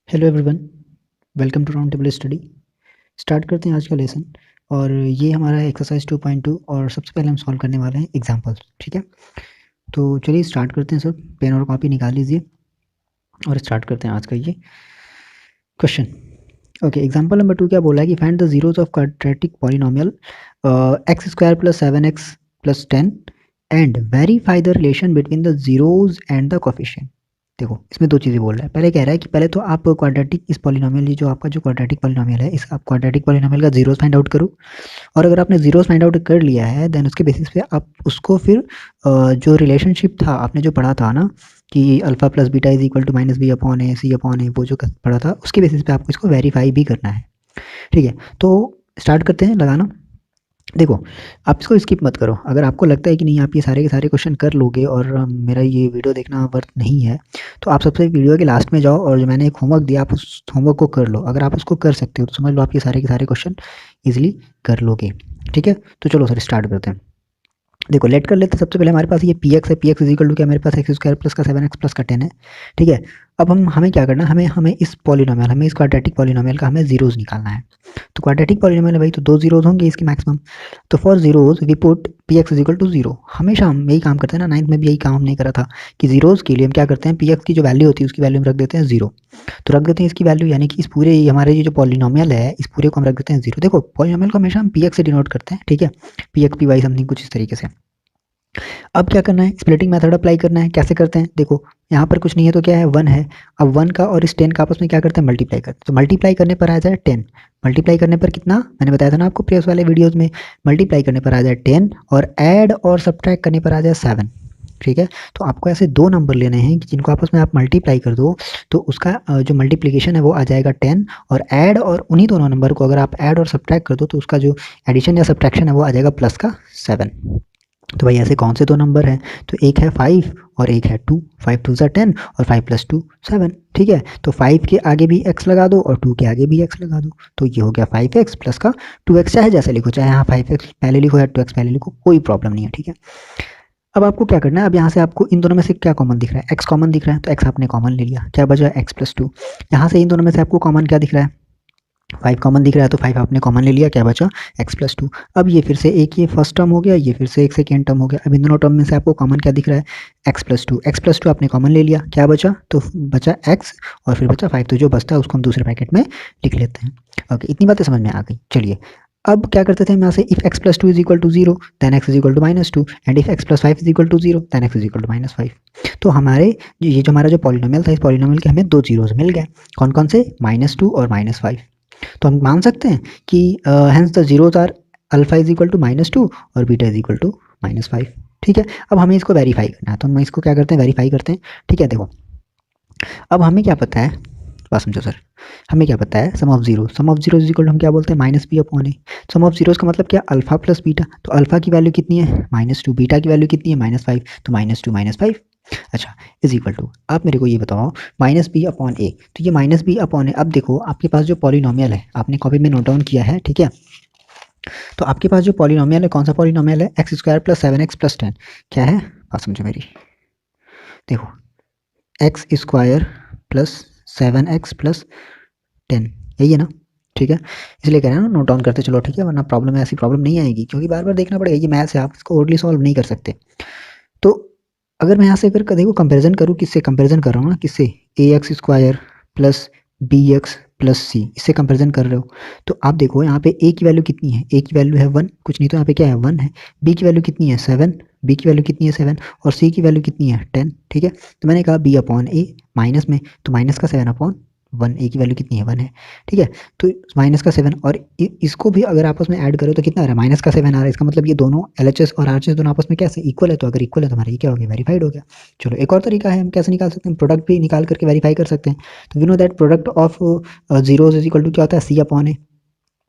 Hello everyone, welcome to round table study. Start करते हैं आज का लेसन। और ये हमारा है एक्सरसाइज 2.2 और सबसे पहले हम सॉल्व करने वाले हैं एग्जांपल्स। ठीक है, तो चलिए स्टार्ट करते हैं। सब पेन और कॉपी निकाल लीजिए और स्टार्ट करते हैं आज का ये क्वेश्चन। ओके, एग्जांपल नंबर 2 क्या बोला है कि find the zeros of quadratic polynomial x square plus 7x plus 10 and verify the relation between the zeros and the coefficient. देखो, इसमें दो चीज़ें बोल रहा है। पहले कह रहा है कि पहले तो आप क्वाड्रेटिक इस पॉलिनोमियल, ये जो आपका जो क्वाड्रेटिक पॉलिनोमियल है, इस आप क्वाड्रेटिक पॉलिनोमियल का जीरोस फाइंड आउट करो। और अगर आपने जीरोस फाइंड आउट कर लिया है देन उसके बेसिस पे आप उसको फिर जो रिलेशनशिप था आपने जो पढ़ा था ना कि alpha plus beta is equal to minus B upon A C upon A, वो जो पढ़ा था उसके बेसिस पे आपको इसको वेरीफाई भी करना है। ठीक है, तो स्टार्ट करते हैं लगाना। देखो, आप इसको स्किप मत करो। अगर आपको लगता है कि नहीं आप ये सारे के सारे क्वेश्चन कर लोगे और मेरा ये वीडियो देखना वर्थ नहीं है, तो आप सबसे वीडियो के लास्ट में जाओ और जो मैंने एक होमवर्क दिया आप उस होमवर्क को कर लो। अगर आप उसको कर सकते हो तो समझ लो आप ये सारे के सारे क्वेश्चन ईजिली कर लोगे। ठीक है, तो चलो सर स्टार्ट करते हैं। देखो, लेट कर लेते हैं। सबसे पहले हमारे पास ये पी एक्स है। P x is equal to क्या, मेरे पास एक्स स्क्वायर प्लस का 7x प्लस का 10 है। ठीक है, अब हमें क्या करना है, हमें इस पॉलिनोमियल, हमें इस क्वाड्रेटिक पॉलिनोमियल का हमें जीरोस निकालना है। तो क्वाड्रेटिक पॉलिनोमियल है भाई, तो दो जीरोस होंगे इसके मैक्सिमम। तो for zeros we put P x is equal to zero. हमेशा हम यही काम करते हैं ना, नाइन्थ में भी यही काम हमने करा था कि जीरोस के लिए हम क्या करते हैं, पी एक्स की जो वैल्यू होती है उसकी वैल्यू हम रख देते हैं जीरो। तो रख देते हैं इसकी वैल्यू, यानी कि इस पूरे हमारे ये जो पॉलिनोमियल है इस पूरे को हम रख देते हैं जीरो। देखो, पॉलिनोमियल को हमेशा हम पी एक्स से डिनोट करते हैं। ठीक है, P x P Y something कुछ इस तरीके से। अब क्या करना है, स्प्लिटिंग मेथड अप्लाई करना है। कैसे करते हैं, देखो यहाँ पर कुछ नहीं है तो क्या है, 1 है। अब 1 का और इस 10 का आपस में क्या करते हैं, मल्टीप्लाई करते हैं। तो मल्टीप्लाई करने पर आ जाए 10। मल्टीप्लाई करने पर कितना, मैंने बताया था ना आपको प्रीवियस वाले वीडियोस में, मल्टीप्लाई करने पर आ जाए 10 और ऐड और सब्ट्रैक्ट करने पर आ जाए 7। ठीक है, तो आपको ऐसे दो नंबर लेने हैं कि जिनको आपस में आप मल्टीप्लाई कर दो तो उसका जो मल्टीप्लिकेशन है वो आ जाएगा 10, और ऐड और उन्हीं दोनों नंबर को अगर आप ऐड और सब्ट्रैक्ट कर दो तो उसका जो एडिशन या सब्ट्रैक्शन है वो आ जाएगा प्लस का 7। तो भाई ऐसे कौन से दो नंबर हैं, तो एक है 5 और एक है 2। 5 2 ज़ा 10 और 5 प्लस 2 7। ठीक है, तो 5 के आगे भी x लगा दो और 2 के आगे भी x लगा दो, तो ये हो गया 5x प्लस का 2x। चाहे जैसे लिखो, चाहे यहाँ 5x पहले लिखो या 2x पहले लिखो, कोई प्रॉब्लम नहीं है। ठीक है, अब आपको क्या करना है, अब यहाँ से आपको इन दोनों में से क्या कॉमन दिख रहा है, x कॉमन दिख रहा है, तो x आपने कॉमन ले लिया, क्या बचा x प्लस 2। यहाँ से इन दोनों में से आपको कॉमन क्या दिख रहा है, 5 कॉमन दिख रहा है, तो 5 आपने कॉमन ले लिया, क्या बचा x प्लस 2। अब ये फिर से एक ये फर्स्ट टर्म हो गया, ये फिर से एक सेकेंड टर्म हो गया। अब इन दोनों टर्म में से आपको कॉमन क्या दिख रहा है, x प्लस 2। x प्लस 2 आपने कॉमन ले लिया, क्या बचा, तो बचा x और फिर बचा 5। तो जो बचता है उसको हम दूसरे पैकेट में लिख लेते हैं। ओके, इतनी बातें समझ में आ गई। चलिए, अब क्या करते थे हम यहाँ से, if x plus 2 is equal to 0 then x is equal to minus 2 and if x plus 5 is equal to 0 then x is equal to minus 5। तो हमारे ये जो हमारा जो पॉलिनोमियल था, इस पॉलिनोमियल के हमें दो जीरोस मिल गए। कौन कौन से, -2 और -5। तो हम मान सकते हैं कि hence the zeros are alpha is equal to -2 और बीटा इज इक्वल टू -5। ठीक है, अब हमें इसको वेरीफाई करना है, तो हम इसको क्या करते हैं, वेरीफाई करते हैं। ठीक है, देखो अब हमें क्या पता है, बात समझो सर। हमें क्या पता है, sum of zero, sum of zero is equal हम क्या बोलते हैं, minus B upon A. Sum of zeros का मतलब क्या, अल्फा प्लस बीटा। तो अल्फा की वैल्यू कितनी है, -2, बीटा की वैल्यू कितनी है, -5, तो -2 -5। अच्छा, इज इक्वल टू, आप मेरे को ये बताओ, माइनस बी अपॉन ए। तो ये माइनस बी अपॉन ए, अब देखो आपके पास जो पॉलिनोमियल है आपने कॉपी में नोट डाउन किया है। ठीक है, तो आपके पास जो पॉलिनोमियल है, कौन सा पॉलिनोमियल है, x square plus 7x plus 10। क्या है, बात समझो मेरी। देखो, x square plus 7x plus 10, यही है ना। ठीक है, इसलिए कह रहे हैं ना, नोट डाउन करते चलो। ठीक है, वरना प्रॉब्लम में ऐसी प्रॉब्लम नहीं आएगी, क्योंकि बार बार देखना पड़ेगा। ये मैथ्स है, आप इसको ओरली सॉल्व नहीं कर सकते। तो अगर मैं यहाँ से अगर देखो कंपेरिजन करूँ, किससे कंपेरिजन कर रहा हूँ ना, किससे, A X square plus B X plus C, इससे कंपेरिजन कर रहे हो। तो आप देखो यहाँ पे ए की वैल्यू कितनी है, ए की वैल्यू है 1, कुछ नहीं तो यहाँ पे क्या है 1 है। बी की वैल्यू कितनी है 7, बी की वैल्यू कितनी है 7, और सी की वैल्यू कितनी है 10। ठीक है, तो मैंने कहा बी अपॉन ए माइनस में, तो माइनस का 7 अपॉन 1, ए की वैल्यू कितनी है 1 है। ठीक है, तो माइनस का 7 और इसको भी अगर आपस में ऐड करो तो कितना आ रहा है, माइनस का 7 आ रहा है। इसका मतलब ये दोनों एलएचएस और आरएचएस दोनों आपस में कैसे इक्वल है। तो अगर इक्वल है तो हमारा ये क्या हो गया, वेरीफाइड हो गया। चलो, एक और तरीका है, हम कैसे निकाल सकते हैं, प्रोडक्ट भी निकाल करके वेरीफाई कर सकते हैं। तो we know that product of zeros is equal to क्या होता है, सी अपॉन ए।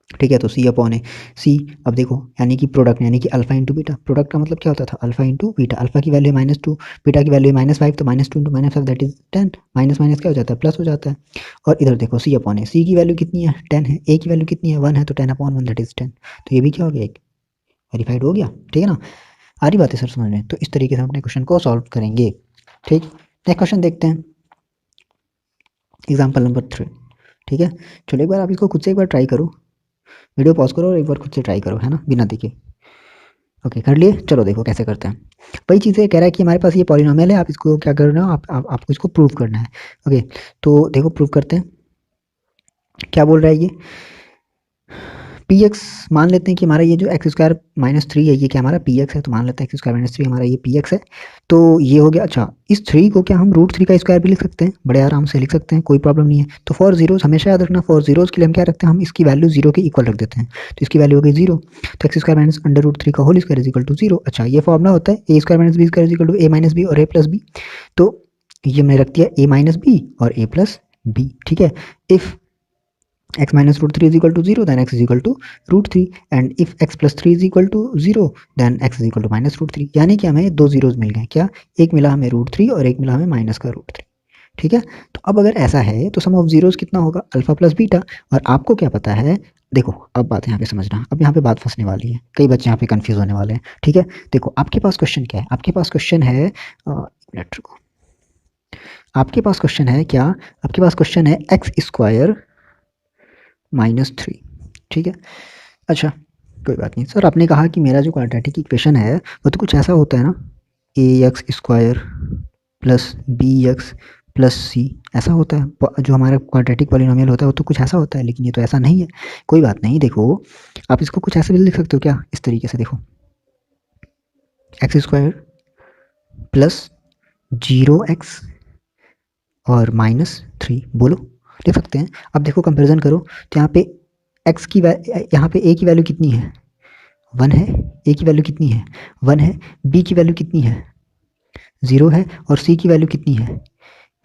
ठीक है, तो सी अपॉन ए, सी। अब देखो, यानी कि प्रोडक्ट, यानी कि अल्फा इंटू बीटा। प्रोडक्ट का मतलब क्या होता था, अल्फा इंटू बीटा। अल्फा की वैल्यू -2, बीटा की वैल्यू -5, तो -2 into -5 that is 10। Minus minus क्या हो जाता है, प्लस हो जाता है। और इधर देखो, सी अपॉन ए, सी की वैल्यू कितनी है 10 है, ए की वैल्यू कितनी है 1 है, तो 10 अपॉन 1 दैट इज 10। तो ये भी क्या हो गया, एक वेरीफाइड हो गया। ठीक है ना, आ रही बात है सर समझ में। तो इस तरीके से हम अपने क्वेश्चन को सॉल्व करेंगे। ठीक, नेक्स्ट क्वेश्चन देखते हैं। एग्जाम्पल नंबर 3, ठीक है। चलो एक बार आप इसको खुद से एक बार ट्राई करो, वीडियो पॉज करो और एक बार खुद से ट्राई करो, है ना, बिना देखे। ओके कर लिए, चलो देखो कैसे करते हैं। वही चीज़ें कह रहा है कि हमारे पास ये पॉलिनोमियल है, आप इसको क्या करना है, आपको इसको प्रूव करना है। ओके तो देखो प्रूव करते हैं, क्या बोल रहा है ये। पी एक्स मान लेते हैं कि हमारा ये जो एक्स स्क्वायर माइनस थ्री है, ये क्या हमारा पी एक्स है, तो मान लेते हैं एक्स स्क्वायर माइनस थ्री हमारा ये पी एक्स है। तो ये हो गया। अच्छा, इस थ्री को क्या हम रूट थ्री का स्क्वायर भी लिख सकते हैं, बड़े आराम से लिख सकते हैं, कोई प्रॉब्लम नहीं है। तो फॉर जीरोस हमेशा याद रखना, फॉर जीरोस के लिए हम क्या रखते हैं, हम इसकी वैल्यू जीरो के इक्वल रख देते हैं। तो इसकी वैल्यू हो गई जीरो, तो X square minus under root three का whole square is equal to zero. अच्छा, ये फॉर्मूला होता है A square minus B square is equal to A minus B और ए प्लस बी। तो ये मैंने रख दिया ए माइनस बी और ए प्लस बी, ठीक है। If x minus root 3 is equal to 0, then x is equal to root 3, and if x plus 3 is equal to 0, then x is equal to minus root 3। यानी कि हमें दो zeros मिल गए, क्या, एक मिला हमें रूट 3 और एक मिला हमें माइनस का रूट 3, ठीक है। तो अब अगर ऐसा है तो सम ऑफ जीरोस कितना होगा, अल्फा प्लस बीटा। और आपको क्या पता है, देखो अब बात यहाँ पे समझना, अब यहाँ पे बात फंसने वाली है, कई बच्चे यहाँ पे कंफ्यूज होने वाले हैं, ठीक है। देखो आपके पास क्वेश्चन क्या है, आपके पास क्वेश्चन है, मिनट रुको, आपके पास क्वेश्चन है क्या, आपके पास क्वेश्चन है एक्स स्क्वायर माइनस थ्री, ठीक है। अच्छा कोई बात नहीं सर, आपने कहा कि मेरा जो क्वाड्रेटिक इक्वेशन है वो तो कुछ ऐसा होता है ना, A X square plus B X plus C, ऐसा होता है जो हमारा क्वाड्रेटिक पॉलिनोमियल होता है, वो तो कुछ ऐसा होता है, लेकिन ये तो ऐसा नहीं है। कोई बात नहीं, देखो आप इसको कुछ ऐसे भी लिख सकते हो क्या, इस तरीके से, देखो x square plus zero x और माइनस थ्री, बोलो लिख सकते हैं। अब देखो कंपेरिजन करो, तो यहाँ पे एक्स की यहाँ पे ए की वैल्यू कितनी है, वन है, ए की वैल्यू कितनी है, वन है, बी की वैल्यू कितनी है, जीरो है, और सी की वैल्यू कितनी है,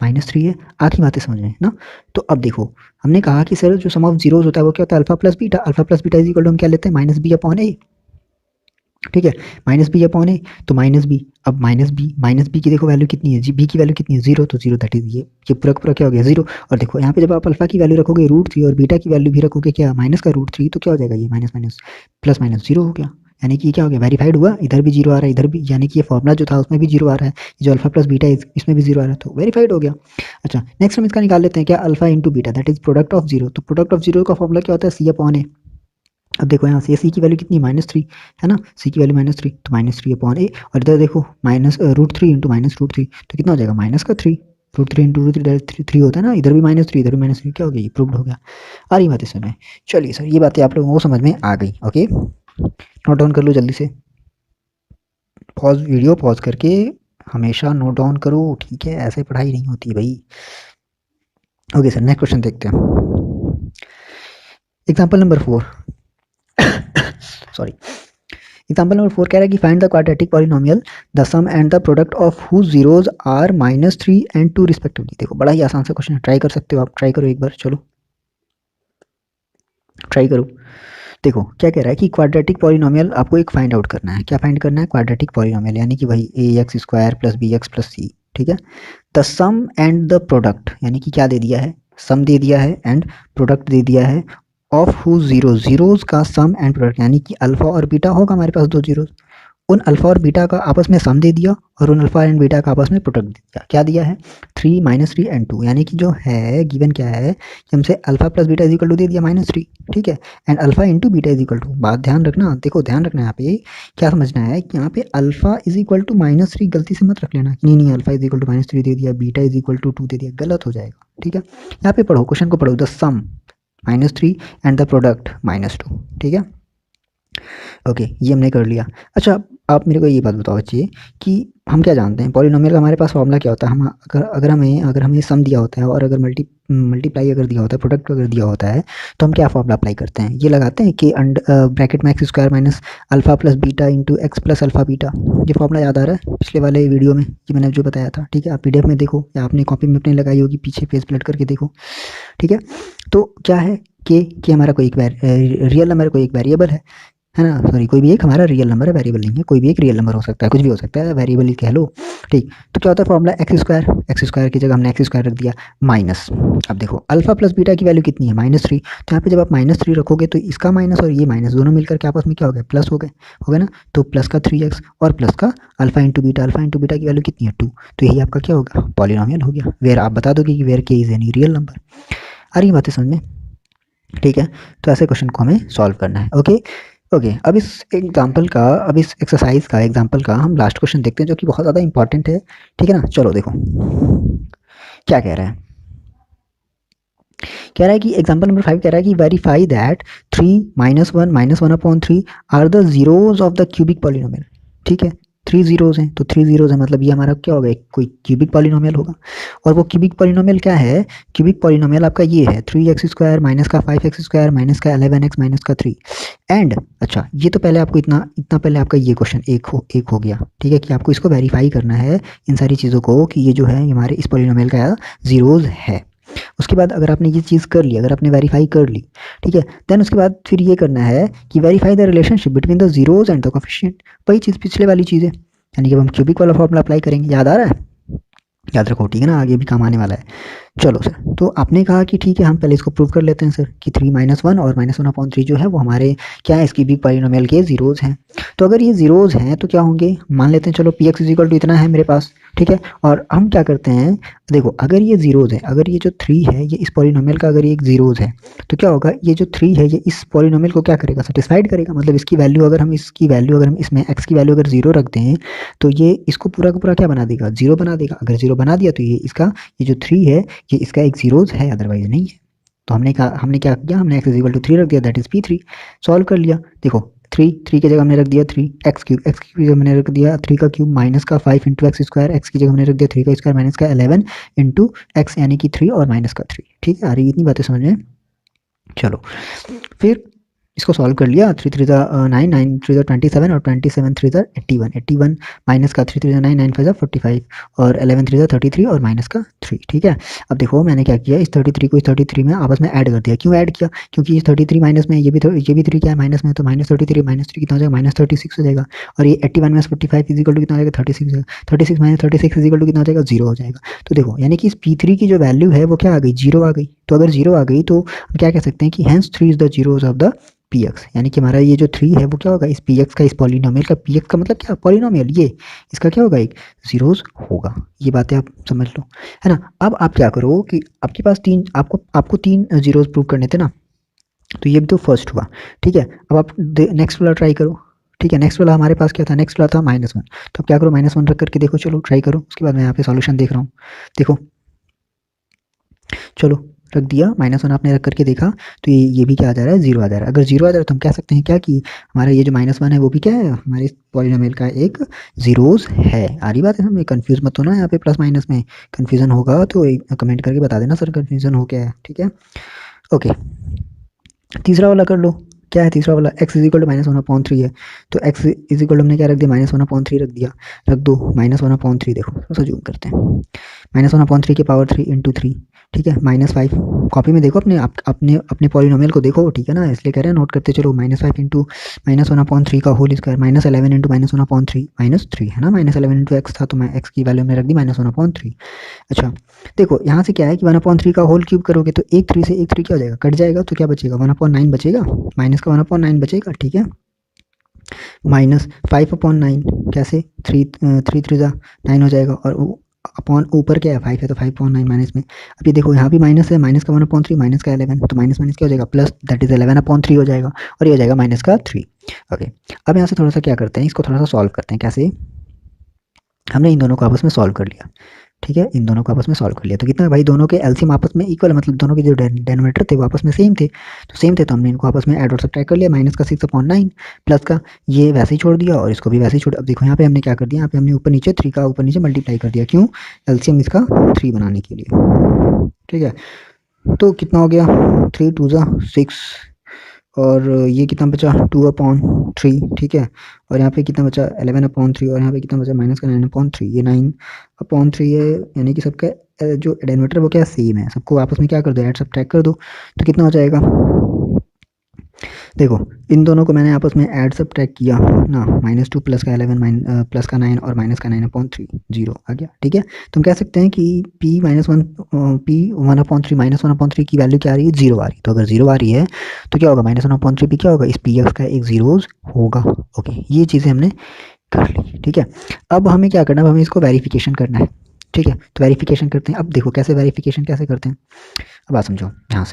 माइनस थ्री है। आखिरी बातें समझ में ना। तो अब देखो हमने कहा कि सर जो सम ऑफ जीरोस होता है वो क्या होता है, alpha plus beta, alpha plus beta is equal to हम क्या लेते हैं, माइनस बी अपॉन ए, ठीक है, माइनस बी अपॉन ए। तो माइनस बी, अब माइनस बी की देखो वैल्यू कितनी है, जी बी की वैल्यू कितनी है, जीरो, तो जीरो दैट इज ये पूरा का पूरा क्या हो गया, जीरो। और देखो यहाँ पे जब आप अल्फा की वैल्यू रखोगे रूट थ्री और बीटा की वैल्यू भी रखोगे क्या, माइनस का रूट थ्री, तो क्या हो जाएगा, ये minus minus plus minus zero हो गया। यानी कि क्या हो गया, वेरीफाइड हुआ, इधर भी जीरो आ रहा है, इधर भी, यानी कि ये फॉर्मुला जो था उसमें भी जीरो आ रहा है, जो अल्फा प्लस बीटा इसमें भी जीरो आ रहा है, तो वेरीफाइड हो गया। अच्छा नेक्स्ट हम इसका निकाल लेते हैं, क्या, alpha into beta that is product of zero. तो प्रोडक्ट ऑफ जीरो का फॉर्मुला क्या होता है, सी अपॉन ए। अब देखो यहाँ से सी की वैल्यू कितनी, माइनस थ्री, है ना, सी की वैल्यू माइनस थ्री, तो माइनस थ्री अपॉन ए। और इधर देखो minus root three into minus root three, तो कितना हो जाएगा, माइनस का three, root three into root three three three होता है ना, इधर भी माइनस थ्री, इधर भी माइनस थ्री, क्या हो गया, ये प्रूव्ड हो गया। आ रही बात इस समय। चलिए सर ये बातें आप लोगों को समझ में आ गई, ओके, नोट डाउन कर लो जल्दी से, पॉज वीडियो पॉज करके हमेशा नोट डाउन करो, ठीक है, ऐसे पढ़ाई नहीं होती भाई। ओके सर नेक्स्ट क्वेश्चन देखते हैं, example number 4, sorry, example number 4 कह रहा है कि find the quadratic polynomial the sum and the product of whose zeros are minus three and two respectively. देखो बड़ा ही आसान सा क्वेश्चन है, ट्राई कर सकते हो आप, ट्राई करो एक बार, चलो ट्राई करो। देखो क्या कह रहा है कि क्वाड्रेटिक पॉलिनोमियल आपको एक फाइंड आउट करना है, क्या फाइंड करना है, क्वाड्रेटिक पॉलिनोमियल, यानी कि वही A X square plus B X plus C, ठीक है। The sum and the product, यानी कि क्या दे दिया है, सम दे दिया है एंड प्रोडक्ट दे दिया है, ऑफ हु जीरो, जीरोस का सम एंड प्रोडक्ट, यानी कि अल्फा और बीटा होगा हमारे पास दो जीरोस, उन अल्फा और बीटा का आपस में सम दे दिया और उन अल्फा एंड बीटा का आपस में प्रोडक्ट दे दिया। क्या दिया है, three minus three and two, यानी कि जो है गिवन क्या है कि हमसे alpha plus beta is equal to दे दिया माइनस थ्री, ठीक है, and alpha into beta is equal to, बात ध्यान रखना, देखो ध्यान रखना यहाँ पे क्या समझना है कि यहाँ पे alpha is equal to minus three, गलती से मत रख लेना, नहीं नहीं alpha is equal to minus three दे दिया, beta is equal to two दे दिया, गलत हो जाएगा, ठीक है। यहाँ पे पढ़ो, क्वेश्चन को पढ़ो, the sum minus three and the product minus two, ठीक है। ओके ये हमने कर लिया। अच्छा आप मेरे को ये बात बताओ बच्चे कि हम क्या जानते हैं पॉलिनोमियल का हमारे पास फॉर्मूला क्या होता है, हम अगर हमें सम दिया होता है और अगर मल्टीप्लाई अगर दिया होता है, प्रोडक्ट अगर दिया होता है, तो हम क्या फॉर्मूला अप्लाई करते हैं, ये लगाते हैं कि ब्रैकेट में x square minus alpha plus beta into x plus alpha beta. ये फॉर्मूला याद आ रहा है पिछले वाले वीडियो में, ये मैंने जो बताया था, ठीक है, आप पीडीएफ में देखो या आपने कॉपी में अपने लगाई होगी, पीछे पेज पलट करके देखो, ठीक है। तो क्या है कि हमारा कोई एक रियल नंबर कोई एक वेरिएबल है, है ना, सॉरी कोई भी एक हमारा रियल नंबर है, वेरिएबल नहीं है, कोई भी एक रियल नंबर हो सकता है, कुछ भी हो सकता है, वेरिएबल ही कह लो। ठीक, तो क्या होता है फॉर्मूला एक्स स्क्वायर की जगह हमने एक्स स्क्वायर रख दिया माइनस, अब देखो अल्फा प्लस बीटा की वैल्यू कितनी है -3, तो यहाँ पे जब आप -3 रखोगे तो इसका माइनस और ये माइनस दोनों मिलकर के आपस में क्या हो गया, प्लस हो गए ना, तो प्लस का 3x और प्लस का अल्फा इंटू बीटा की वैल्यू कितनी है 2, तो यही आपका क्या होगा, पॉलिनोमियल हो गया। वेयर आप बता दोगे कि वेयर के इज एनी रियल नंबर। आ रही बातें समझ में? ठीक है, तो ऐसे क्वेश्चन को हमें सॉल्व करना है। ओके ओके, अब इस एग्जाम्पल का, अब इस एक्सरसाइज का एग्जाम्पल का हम लास्ट क्वेश्चन देखते हैं जो कि बहुत ज़्यादा इंपॉर्टेंट है। ठीक है ना, चलो देखो क्या कह रहा है। कह रहा है कि एग्जाम्पल नंबर 5 कह रहा है कि verify that 3 -1 upon 3 are the zeros of the cubic polynomial. ठीक है, 3 जीरोज हैं, तो 3 जीरोज है मतलब ये हमारा क्या होगा, कोई क्यूबिक पॉलिनोमियल होगा। और वो क्यूबिक पॉलिनोमियल क्या है, क्यूबिक पॉलिनोमियल आपका ये है 3x स्क्वायर माइनस का 5x स्क्वायर माइनस का 11x माइनस का 3 एंड, अच्छा ये तो पहले आपको इतना इतना पहले आपका ये क्वेश्चन एक हो गया। ठीक है, कि आपको इसको वेरीफाई करना है इन सारी चीज़ों को कि ये जो है हमारे इस पॉलिनोमियल का जीरोज है। उसके बाद अगर आपने ये चीज़ कर ली, अगर आपने वेरीफाई कर ली, ठीक है, देन उसके बाद फिर ये करना है कि verify the relationship between the zeros and the coefficient. वही चीज़ पिछले वाली चीज़ है, यानी कि हम क्यूबिक वाला फॉर्मूला अप्लाई करेंगे, याद आ रहा है, याद रखो ठीक है ना, आगे भी काम आने वाला है। चलो सर, तो आपने कहा कि ठीक है हम पहले इसको प्रूव कर लेते हैं सर कि 3 -1 और -1/3 जो है वो हमारे क्या है, इसकी भी पॉलिनोमियल के जीरोज हैं। तो अगर ये जीरोज हैं तो क्या होंगे, मान लेते हैं चलो पी एक्स इजिकल टू इतना है मेरे पास। ठीक है, और हम क्या करते हैं, देखो अगर ये जीरोज है, अगर ये जो 3 है ये इस पॉलिनोमियल का अगर ये एक जीरोज है, तो क्या होगा, ये जो 3 है ये इस पॉलिनोमियल को क्या करेगा, सेटिस्फाइड करेगा। मतलब इसकी वैल्यू अगर हम इसमें एक्स की वैल्यू अगर 0 रख दें तो ये इसको पूरा का पूरा क्या बना देगा, 0 बना देगा। अगर 0 बना दिया तो ये इसका, ये जो 3 है ये इसका एक जीरोज है, अदरवाइज नहीं है। तो हमने क्या किया, हमने x इक्वल टू 3 रख दिया, दैट इज p3। सॉल्व कर लिया, देखो 3 की जगह हमने रख दिया 3 x की जगह हमने रख दिया 3 का क्यूब माइनस का 5 इंटू एक्स स्क्वायर, एक्स की जगह हमने रख दिया 3 का स्क्वायर माइनस का 11 इंटू एक्स यानी कि 3 और माइनस का 3। ठीक है, आ रही इतनी बातें समझ में? चलो फिर इसको सॉल्व कर लिया, 3 3 9 9 3 27 और 27 3 81 81 माइनस का 3 3 9 9 5 45 और 11 3 33 और माइनस का 3। ठीक है, अब देखो मैंने क्या किया, इस 33 को इस 33 में आपस में ऐड कर दिया। क्यों ऐड किया, क्योंकि इस 33 माइनस में ये भी 3 क्या है माइनस में, तो -33 -3 कितना हो जाएगा, -36 हो जाएगा। और ये 81 माइनस 45 इजिकल टू कितना हो जाएगा, 36 36 माइनस 36 इजिकल टू कितना हो जाएगा, 0 हो जाएगा। तो देखो यानी कि इस p3 की जो वैल्यू है वो क्या आ गई, 0 आ गई। तो अगर 0 आ गई तो हम क्या कह सकते हैं कि hence 3 is the zeros of the P x, यानी कि हमारा ये जो 3 है वो क्या होगा, इस पी एक्स का, इस पॉलिनोमियल का, पी एक्स का मतलब क्या, पॉलिनोमियल, ये इसका क्या होगा, एक जीरोज होगा। ये बातें आप समझ लो, है ना। अब आप क्या करो कि आपके पास तीन, आपको 3 जीरोज प्रूव करने थे ना, तो ये भी तो फर्स्ट हुआ। ठीक है, अब आप नेक्स्ट वाला ट्राई करो। ठीक है, नेक्स्ट वाला हमारे पास क्या था, नेक्स्ट वाला था -1, तो अब क्या करो, -1 रख करके देखो, चलो ट्राई करो। उसके बाद मैं यहाँ पे सॉल्यूशन देख रहा हूँ, देखो चलो रख दिया, -1 आपने रख करके देखा, तो ये भी क्या आ जा रहा है, 0 आ जा रहा है। अगर 0 आ जा रहा है तो हम कह सकते हैं क्या कि हमारा ये जो -1 है वो भी क्या है, हमारे पॉलिनोमियल का एक जीरोज है। आ रही बात है, हमें कंफ्यूज मत होना यहाँ पे, प्लस माइनस में कंफ्यूजन होगा तो कमेंट करके बता देना सर कंफ्यूजन हो क्या है। ठीक है, ओके तीसरा वाला कर लो। क्या है तीसरा वाला, x इज इक्वल टू -1/3 है, तो x इज इक्वल हमने क्या रख दिया, -1/3 रख दिया, रख दो -1/3। देखो थोड़ा सा जूम करते हैं, -1/3 की पावर 3 इंटू 3। ठीक है, -5 कॉपी में देखो, अपने अपने पॉलिनोमियल को देखो। ठीक है ना, इसलिए कह रहे हैं नोट करते चलो, -5 इंटू -1/3 का होल स्क्वायर, -11 इंटू -1/3 -3 है ना, -11 इंटू एक्स था तो मैं एक्स की वैल्यू में रख दी -1/3। अच्छा देखो यहाँ से क्या है कि 1/3 का होल क्यूब करोगे तो एक 3 से एक 3 क्या हो जाएगा, कट जाएगा, तो क्या बचेगा, 1/9 बचेगा, माइनस का 1/9 बचेगा। ठीक है, -5/9 कैसे, 3 3 9 हो जाएगा, और अपॉन ऊपर क्या है 5 है, तो 5/9 माइनस में। अब ये देखो यहाँ भी माइनस है, माइनस का 1/3 माइनस का 11, तो माइनस माइनस क्या हो जाएगा, प्लस, दैट इज 11/3 हो जाएगा, और ये हो जाएगा माइनस का 3। ओके, अब यहाँ से थोड़ा सा क्या करते हैं, इसको थोड़ा सा सॉल्व करते हैं। कैसे, हमने इन दोनों को आपस में सॉल्व कर लिया। ठीक है, इन दोनों को आपस में सॉल्व कर लिया, तो कितना भाई, दोनों के एलसीएम आपस में इक्वल है, मतलब दोनों के जो डेनोमिनेटर थे वो आपस में सेम थे, तो सेम थे तो हमने इनको आपस में ऐड और सब्ट्रैक्ट कर लिया। माइनस का 6/9 प्लस का ये वैसे ही छोड़ दिया और इसको भी वैसे ही छोड़। अब देखो यहाँ पे हमने क्या कर दिया, यहाँ पे हमने ऊपर नीचे 3 का ऊपर नीचे मल्टीप्लाई कर दिया, क्यों, एलसीएम इसका 3 बनाने के लिए। ठीक है, तो कितना हो गया, 3 2 6, और ये कितना बचा 2/3। ठीक है, और यहाँ पे कितना बचा 11/3, और यहाँ पे कितना बचा माइनस का 9/3। ये 9/3 है, यानी कि सबका जो डेनोमिनेटर वो क्या सेम है, सबको आपस में क्या कर दो, ऐड सब्ट्रैक्ट कर दो, तो कितना हो जाएगा, देखो इन दोनों को मैंने आपस में ऐड सब्ट्रैक्ट किया ना, -2 प्लस का 11 प्लस का 9 और माइनस का 9/3 जीरो आ गया। ठीक है, तो हम कह सकते हैं कि p -1 p 1/3 -1/3 की वैल्यू क्या आ रही है, जीरो आ रही है। तो अगर जीरो आ रही है तो क्या होगा, -1/3 p क्या होगा, इस px का एक जीरोज होगा। ओके, ये चीज़ें हमने कर ली। ठीक है, अब हमें क्या करना है, अब हमें इसको वेरिफिकेशन करना है। ठीक है, तो वेरिफिकेशन करते हैं। अब देखो कैसे वेरिफिकेशन कैसे करते हैं, अब बात समझो। यहाँ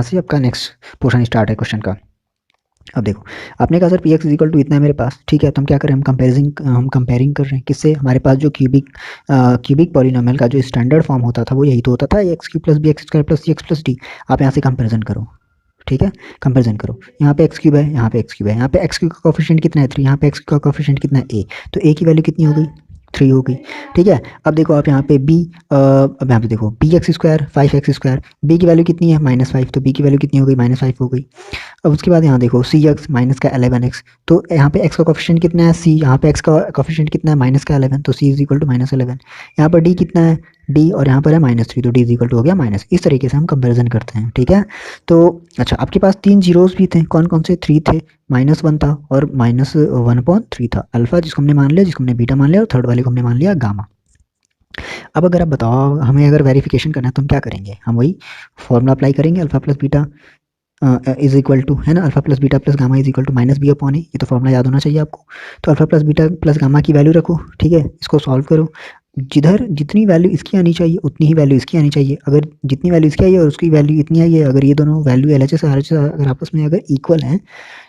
से आपका नेक्स्ट पोर्शन स्टार्ट है क्वेश्चन का। अब देखो, आपने कहा sir P X equal to इतना है मेरे पास। ठीक है, तो हम क्या करें, हम कंपेयरिंग कर रहे हैं किससे, हमारे पास जो क्यूबिक पॉलिनोमियल का जो स्टैंडर्ड फॉर्म होता था वो यही तो होता था, X Q plus B X square plus C X plus D. आप यहाँ से कंपेरिजन करो। ठीक है, कंपेरिजन करो, यहाँ पे एक्स क्यूब है, यहाँ पे एक्स क्यूब है, यहाँ पे एक्स क्यूब का कोफिशिएंट कितना है 3, यहाँ पे एक्स क्यूब का कोफिशिएंट कितना है ए, तो ए की वैल्यू कितनी हो गई, 3 हो गई। ठीक है, अब देखो आप यहाँ पे बी, अब यहाँ पे देखो B X square 5x², B की वैल्यू कितनी है -5, तो बी की वैल्यू कितनी हो गई, -5 हो गई। अब उसके बाद यहाँ देखो सी एक्स माइनस का 11x, तो यहाँ पे एक्स का कोफिशिएंट कितना है सी, यहाँ पे एक्स का कोफिशिएंट कितना है -11, तो सी इज इक्वल टू -11। यहाँ पर डी कितना है डी, और यहाँ पर है -3, तो डी इज इक्वल टू हो गया माइनस। इस तरीके से हम कंपेरिजन करते हैं। ठीक है, तो अच्छा आपके पास 3 जीरोस भी थे, कौन कौन से, 3 थे, -1 था और -1/3 था, अल्फा जिसको हमने मान लिया, जिसको हमने बीटा मान लिया, और थर्ड वाले को हमने मान लिया गामा। अब अगर आप बताओ हमें अगर वेरिफिकेशन करना है तो हम क्या करेंगे, हम वही फॉर्मूला अप्लाई करेंगे, alpha plus beta is equal to, है ना, alpha plus beta plus gamma is equal to -b/a। ये तो फॉर्मूला याद होना चाहिए आपको। तो alpha plus beta plus gamma की वैल्यू रखो। ठीक है, इसको सॉल्व करो, जिधर जितनी वैल्यू इसकी आनी चाहिए उतनी ही वैल्यू इसकी आनी चाहिए। अगर जितनी वैल्यू इसकी आई है और उसकी वैल्यू इतनी आई है, अगर ये दोनों वैल्यू LHS और RHS अगर आपस में अगर इक्वल हैं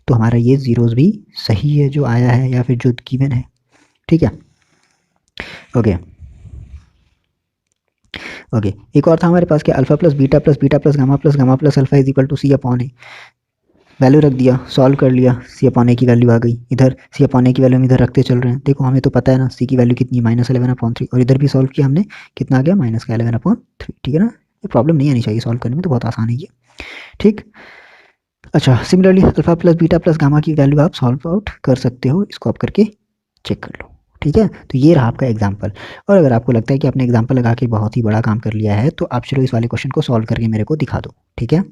तो हमारा ये जीरोस भी सही है जो आया है या फिर जो गिवन है। ठीक है, ओके ओके, एक और था हमारे पास, क्या, alpha plus beta plus gamma plus alpha is equal to C/A। Value रख दिया, सॉल्व कर लिया, C/A की वैल्यू आ गई। इधर C/A की वैल्यू हम इधर रखते चल रहे हैं। देखो हमें तो पता है ना सी की वैल्यू कितनी, -11/3, और इधर भी सॉल्व किया हमने, कितना आ गया, -11/3। ठीक है ना, ये प्रॉब्लम नहीं आनी चाहिए सॉल्व करने में, तो बहुत आसान है ये। ठीक, अच्छा similarly alpha plus beta plus gamma की वैल्यू आप सॉल्व आउट कर सकते हो, इसको आप करके चेक कर लो। ठीक है, तो ये रहा आपका एग्जाम्पल। और अगर आपको लगता है कि आपने एग्जाम्पल लगा के बहुत ही बड़ा काम कर लिया है तो आप चलो इस वाले क्वेश्चन को सॉल्व करके मेरे को दिखा दो। ठीक है,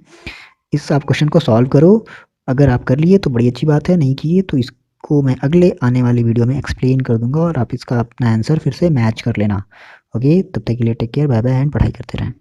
इस आप क्वेश्चन को सॉल्व करो, अगर आप कर लिए तो बड़ी अच्छी बात है, नहीं किए तो इसको मैं अगले आने वाली वीडियो में एक्सप्लेन कर दूंगा और आप इसका अपना आंसर फिर से मैच कर लेना। ओके, तब तक के लिए take care, bye bye and पढ़ाई करते रहें।